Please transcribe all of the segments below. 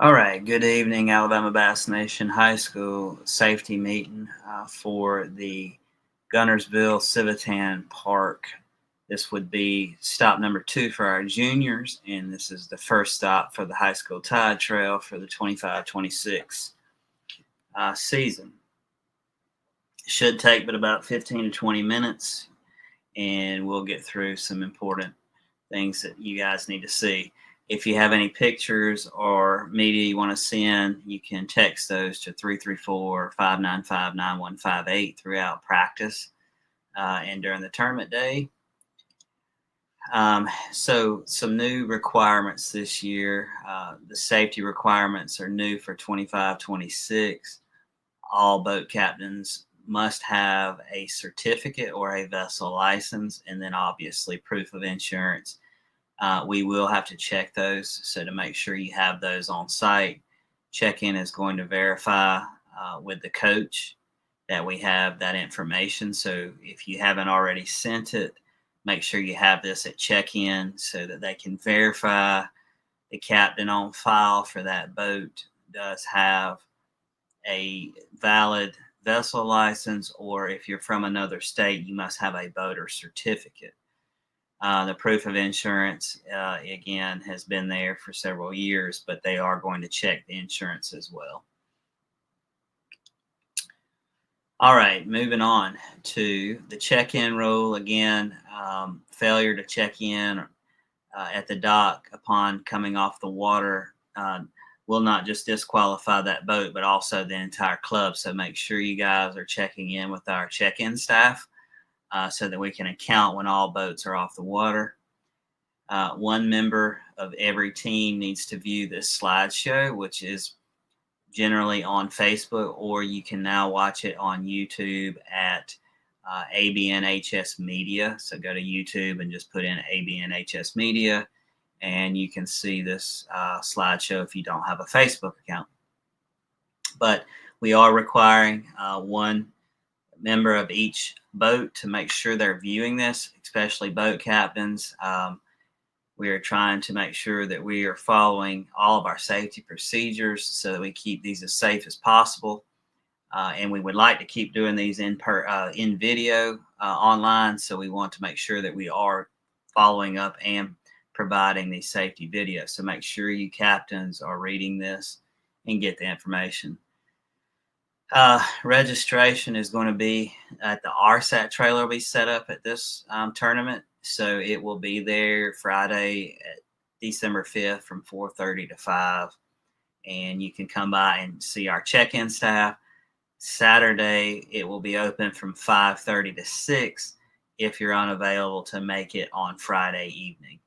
All right, good evening, Alabama Bass Nation High School safety meeting for the Guntersville Civitan Park. This would be stop number 2 for our juniors, and this is the first stop for the high school tide trail for the 25-26 season. It should take but about 15 to 20 minutes, and we'll get through some important things that you guys need to see. If you have any pictures or media you want to send, you can text those to 334-595-9158 throughout practice and during the tournament day. So some new requirements this year. The safety requirements are new for 25-26. All boat captains must have a certificate or a vessel license, and then obviously proof of insurance. We will have to check those, so to make sure you have those on site. Check-in is going to verify with the coach that we have that information. So if you haven't already sent it, make sure you have this at check-in so that they can verify the captain on file for that boat does have a valid vessel license, or if you're from another state, you must have a boater certificate. The proof of insurance, again, has been there for several years, but they are going to check the insurance as well. All right, moving on to the check-in rule. Again, failure to check in at the dock upon coming off the water will not just disqualify that boat, but also the entire club. So make sure you guys are checking in with our check-in staff so that we can account when all boats are off the water. One member of every team needs to view this slideshow, which is generally on Facebook, or you can now watch it on YouTube at ABNHS Media. So go to YouTube and just put in ABNHS Media, and you can see this slideshow if you don't have a Facebook account. But we are requiring one member of each boat to make sure they're viewing this, especially boat captains. We are trying to make sure that we are following all of our safety procedures so that we keep these as safe as possible. And we would like to keep doing these in video online. So we want to make sure that we are following up and providing these safety videos. So make sure you captains are reading this and get the information. Registration is going to be at the RSAT trailer will be set up at this tournament. So it will be there Friday, December 5th from 4:30 to 5. And you can come by and see our check-in staff. Saturday, it will be open from 5:30 to 6 if you're unavailable to make it on Friday evening.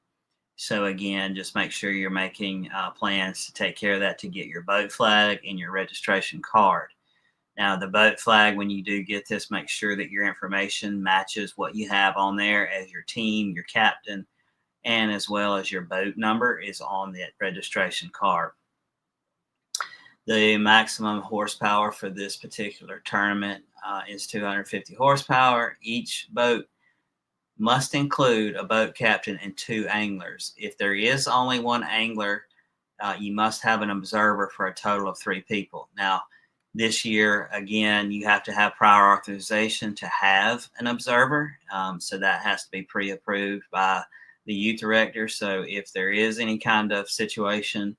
So again, just make sure you're making plans to take care of that to get your boat flag and your registration card. Now, the boat flag, when you do get this, make sure that your information matches what you have on there as your team, your captain, and as well as your boat number is on that registration card. The maximum horsepower for this particular tournament is 250 horsepower. Each boat must include a boat captain and 2 anglers. If there is only 1 angler, you must have an observer for a total of 3 people. Now, this year, again, you have to have prior authorization to have an observer. So that has to be pre-approved by the youth director. So if there is any kind of situation,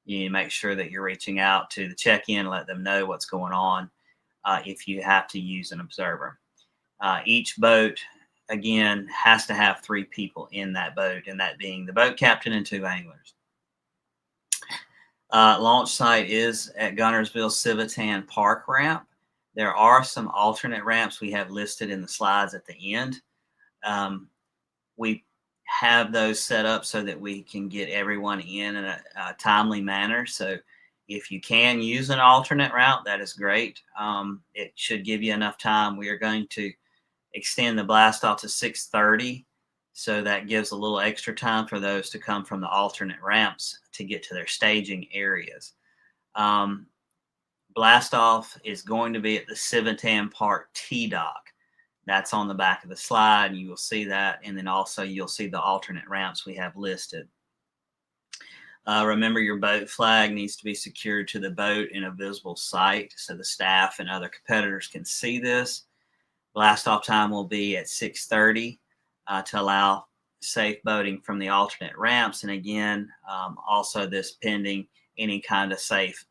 you make sure that you're reaching out to the check-in, let them know what's going on if you have to use an observer. Each boat, again, has to have 3 people in that boat, and that being the boat captain and 2 anglers. Launch site is at Guntersville Civitan Park ramp. There are some alternate ramps we have listed in the slides at the end. We have those set up so that we can get everyone in a timely manner. So if you can use an alternate route, that is great. It should give you enough time. We are going to extend the blast off to 6:30. So that gives a little extra time for those to come from the alternate ramps to get to their staging areas. Blast off is going to be at the Civitan Park T-Dock. That's on the back of the slide. You will see that. And then also you'll see the alternate ramps we have listed. Remember, your boat flag needs to be secured to the boat in a visible sight so the staff and other competitors can see this. Blast off time will be at 6:30 to allow safe boating from the alternate ramps. And again, also this pending any kind of safe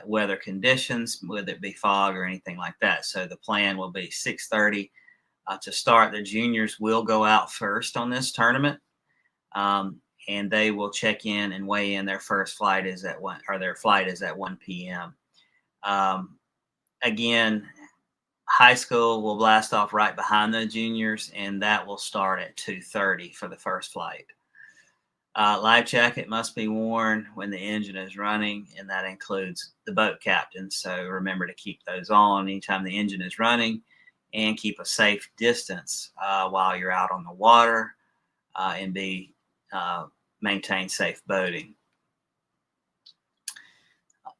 weather conditions, whether it be fog or anything like that. So the plan will be 6:30 to start. The juniors will go out first on this tournament. And they will check in and weigh in. Their first flight is at 1, or their flight is at 1 p.m. Again, high school will blast off right behind the juniors, and that will start at 2:30 for the first flight. Life jacket must be worn when the engine is running, and that includes the boat captain. So remember to keep those on anytime the engine is running, and keep a safe distance while you're out on the water, and maintain safe boating.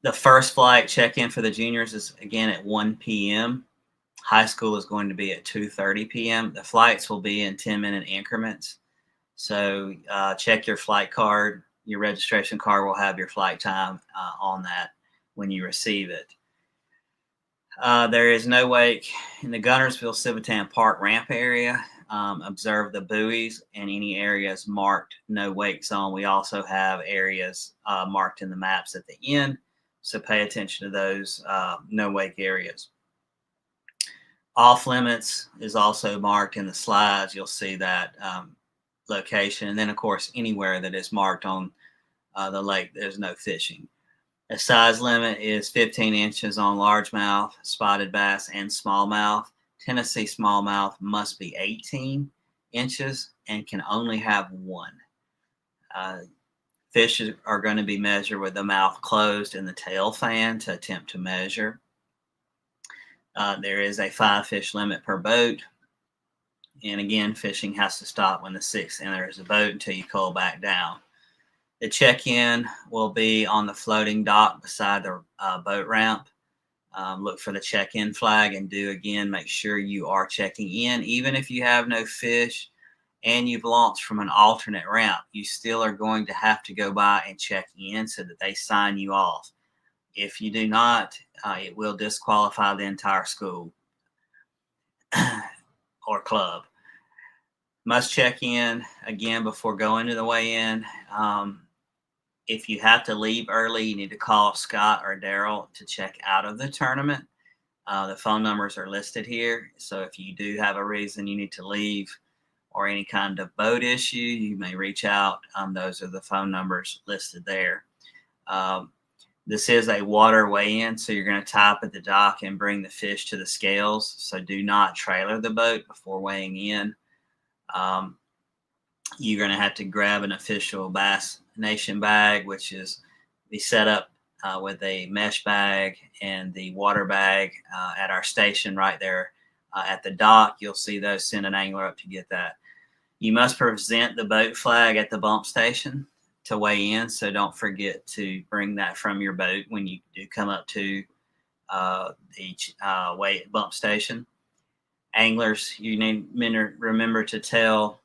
The first flight check-in for the juniors is again at 1 p.m. High school is going to be at 2:30 p.m. The flights will be in 10-minute increments. So check your flight card. Your registration card will have your flight time on that when you receive it. There is no wake in the Guntersville Civitan Park ramp area. Observe the buoys and any areas marked no wake zone. We also have areas marked in the maps at the end, so pay attention to those no wake areas. Off limits is also marked in the slides. You'll see that location, and then of course anywhere that is marked on the lake, there's no fishing. The size limit is 15 inches on largemouth, spotted bass, and smallmouth. Tennessee smallmouth must be 18 inches and can only have one. Fish are going to be measured with the mouth closed and the tail fan to attempt to measure. There is a 5 fish limit per boat. And again, fishing has to stop when the 6th enters the boat until you cull back down. The check-in will be on the floating dock beside the boat ramp. Look for the check-in flag and make sure you are checking in. Even if you have no fish and you've launched from an alternate ramp, you still are going to have to go by and check in so that they sign you off. If you do not, it will disqualify the entire school or club. Must check in again before going to the weigh-in. If you have to leave early, you need to call Scott or Daryl to check out of the tournament. The phone numbers are listed here. So if you do have a reason you need to leave or any kind of boat issue, you may reach out. Those are the phone numbers listed there. This is a water weigh-in, so you're going to tie up at the dock and bring the fish to the scales. So do not trailer the boat before weighing in. You're going to have to grab an official Bass Nation bag, which is be set up with a mesh bag and the water bag at our station right there at the dock. You'll see those. Send an angler up to get that. You must present the boat flag at the bump station to weigh in, so don't forget to bring that from your boat when you do come up to the bump station. Anglers, you need to remember to tell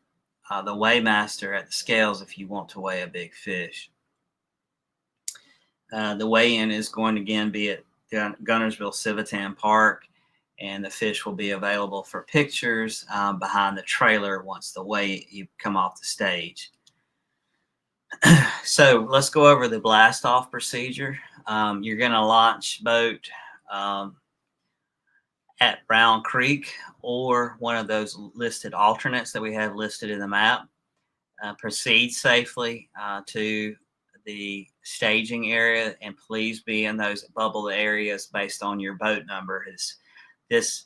the weighmaster at the scales if you want to weigh a big fish. The weigh-in is going to again be at Guntersville Civitan Park, and the fish will be available for pictures behind the trailer once you come off the stage. So let's go over the blast off procedure. You're going to launch boat at Brown Creek or one of those listed alternates that we have listed in the map. Proceed safely to the staging area, and please be in those bubble areas based on your boat number. This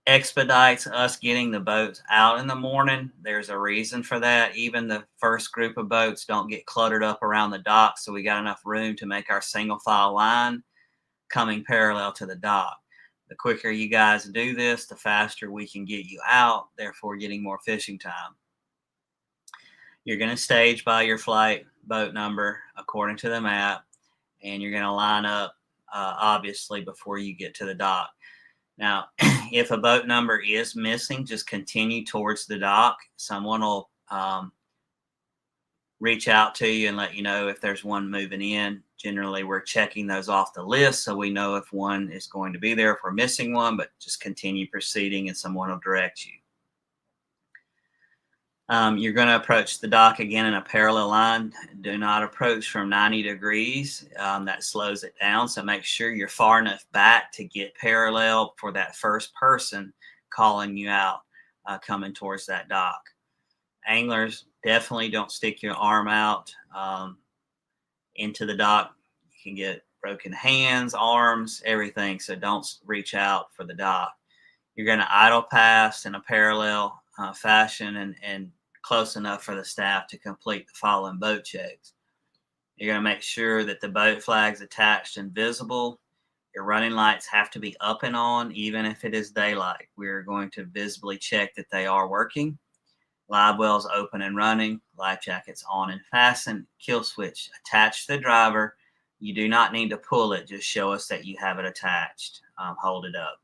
expedites us getting the boats out in the morning. There's a reason for that. Even the first group of boats don't get cluttered up around the dock, so we got enough room to make our single file line coming parallel to the dock. The quicker you guys do this, the faster we can get you out, therefore getting more fishing time. You're going to stage by your flight boat number according to the map, and you're going to line up obviously before you get to the dock. Now, if a boat number is missing, just continue towards the dock. Someone will reach out to you and let you know if there's one moving in. Generally, we're checking those off the list so we know if one is going to be there, if we're missing one, but just continue proceeding and someone will direct you. You're going to approach the dock again in a parallel line. Do not approach from 90 degrees. That slows it down. So make sure you're far enough back to get parallel for that first person calling you out, coming towards that dock. Anglers, definitely don't stick your arm out into the dock. You can get broken hands, arms, everything. So don't reach out for the dock. You're going to idle past in a parallel fashion and close enough for the staff to complete the following boat checks. You're going to make sure that the boat flag's attached and visible. Your running lights have to be up and on, even if it is daylight. We're going to visibly check that they are working. Live wells open and running. Life jackets on and fastened. Kill switch attached to the driver. You do not need to pull it. Just show us that you have it attached. Hold it up.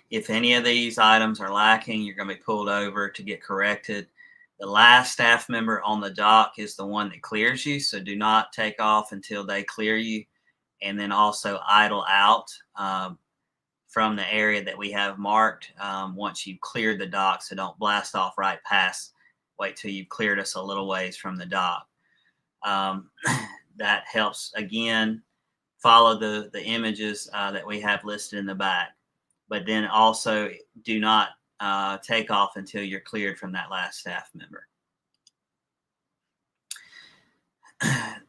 If any of these items are lacking, you're going to be pulled over to get corrected. The last staff member on the dock is the one that clears you, so do not take off until they clear you. And then also idle out from the area that we have marked once you've cleared the dock, so don't blast off right past. Wait till you've cleared us a little ways from the dock. That helps, again, follow the images that we have listed in the back. But then also do not take off until you're cleared from that last staff member.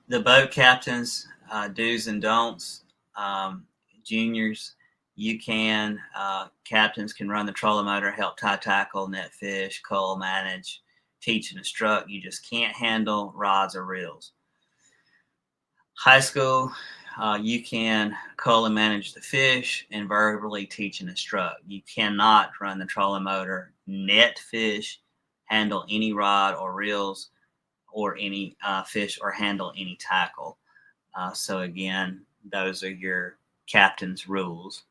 The boat captains, do's and don'ts. Juniors, captains can run the trolling motor, help tie tackle, net fish, cull, manage, teach and instruct. You just can't handle rods or reels. High school, you can cull and manage the fish and verbally teach and instruct. You cannot run the trolling motor, net fish, handle any rod or reels or any fish, or handle any tackle. So again, those are your captain's rules.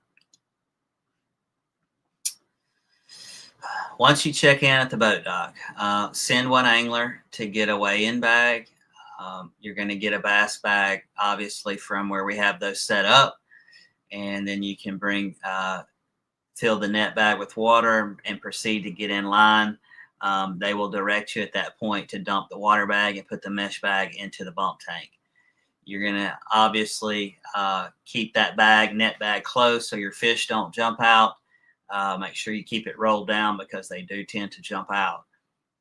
Once you check in at the boat dock, send one angler to get a weigh-in bag. You're going to get a bass bag, obviously, from where we have those set up. And then you can fill the net bag with water and proceed to get in line. They will direct you at that point to dump the water bag and put the mesh bag into the bump tank. You're going to obviously keep that net bag closed so your fish don't jump out. Make sure you keep it rolled down because they do tend to jump out.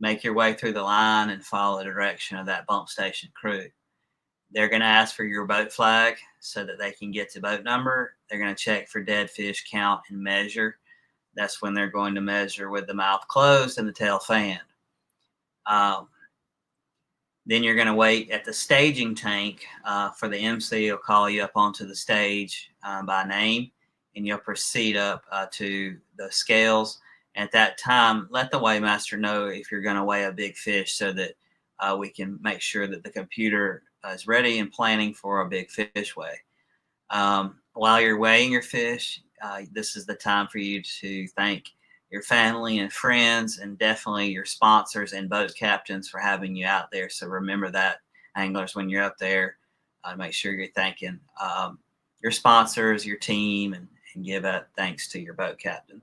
Make your way through the line and follow the direction of that bump station crew. They're going to ask for your boat flag so that they can get the boat number. They're going to check for dead fish count and measure. That's when they're going to measure with the mouth closed and the tail fanned. Then you're going to wait at the staging tank for the MC will call you up onto the stage by name, and you'll proceed up to the scales. At that time, let the weighmaster know if you're going to weigh a big fish so that we can make sure that the computer is ready and planning for a big fish weigh. While you're weighing your fish, this is the time for you to thank your family and friends, and definitely your sponsors and boat captains for having you out there. So remember that, anglers, when you're up there, make sure you're thanking your sponsors, your team, and give thanks to your boat captain.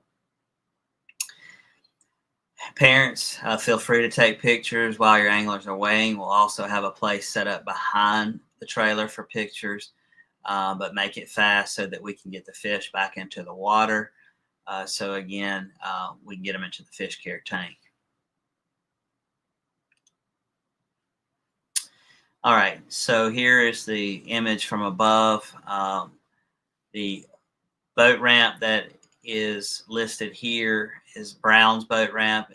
Parents, feel free to take pictures while your anglers are weighing. We'll also have a place set up behind the trailer for pictures, but make it fast so that we can get the fish back into the water. So again, we can get them into the fish care tank. All right, so here is the image from above. The boat ramp that is listed here is Brown's boat ramp.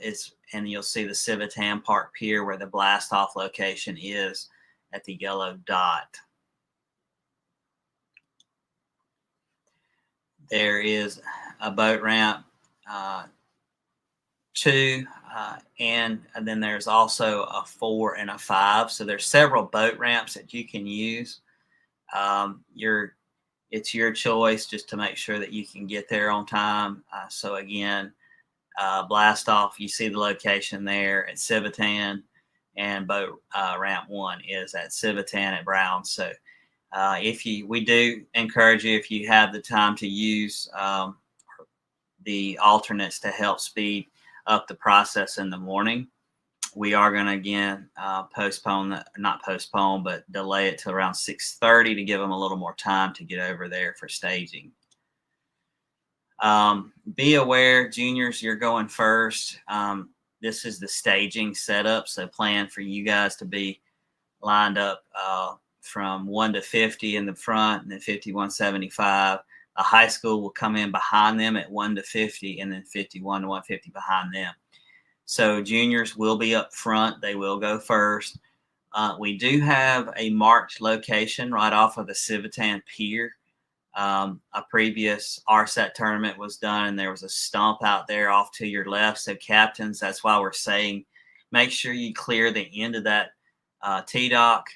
And you'll see the Civitan Park Pier where the blast off location is at the yellow dot. There is a boat ramp 2, and then there's also a 4 and a 5. So there's several boat ramps that you can use. It's your choice just to make sure that you can get there on time. So again, blast off, you see the location there at Civitan. and boat ramp 1 is at Civitan at Brown. So we do encourage you, if you have the time, to use the alternates to help speed up the process in the morning. We are going to again not postpone, but delay it to around 6:30 to give them a little more time to get over there for staging. Be aware, juniors, you're going first. This is the staging setup, so plan for you guys to be lined up from 1 to 50 in the front, and then 51-75. A high school will come in behind them at 1 to 50, and then 51 to 150 behind them. So juniors will be up front. They will go first. We do have a marked location right off of the Civitan Pier. A previous RSAT tournament was done, and there was a stump out there off to your left. So captains, that's why we're saying make sure you clear the end of that T-dock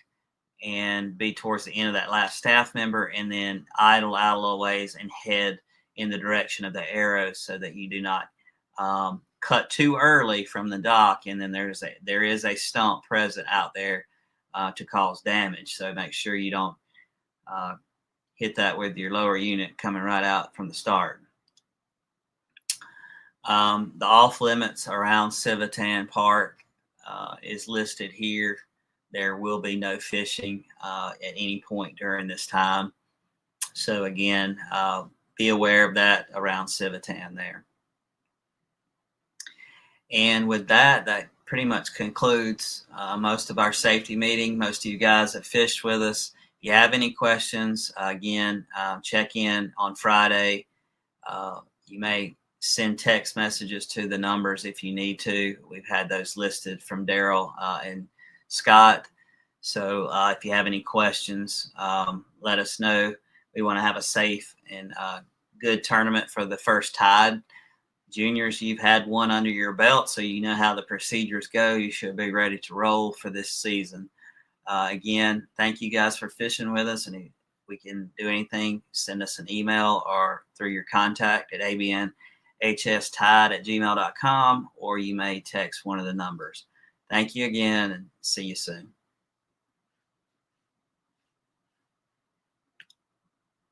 and be towards the end of that last staff member, and then idle out a little ways and head in the direction of the arrows so that you do not cut too early from the dock, and then there is a stump present out there to cause damage. So make sure you don't hit that with your lower unit coming right out from the start. The off limits around Civitan Park is listed here. There will be no fishing at any point during this time. So again, be aware of that around Civitan there. And with that, that pretty much concludes most of our safety meeting. Most of you guys have fished with us. If you have any questions, again, check in on Friday. You may send text messages to the numbers if you need to. We've had those listed from Daryl and Scott. So if you have any questions, let us know. We want to have a safe and good tournament for the first tide. Juniors, you've had one under your belt, so you know how the procedures go. You should be ready to roll for this season. Again, thank you guys for fishing with us. And if we can do anything, send us an email or through your contact at abnhstide@gmail.com, or you may text one of the numbers. Thank you again, and see you soon.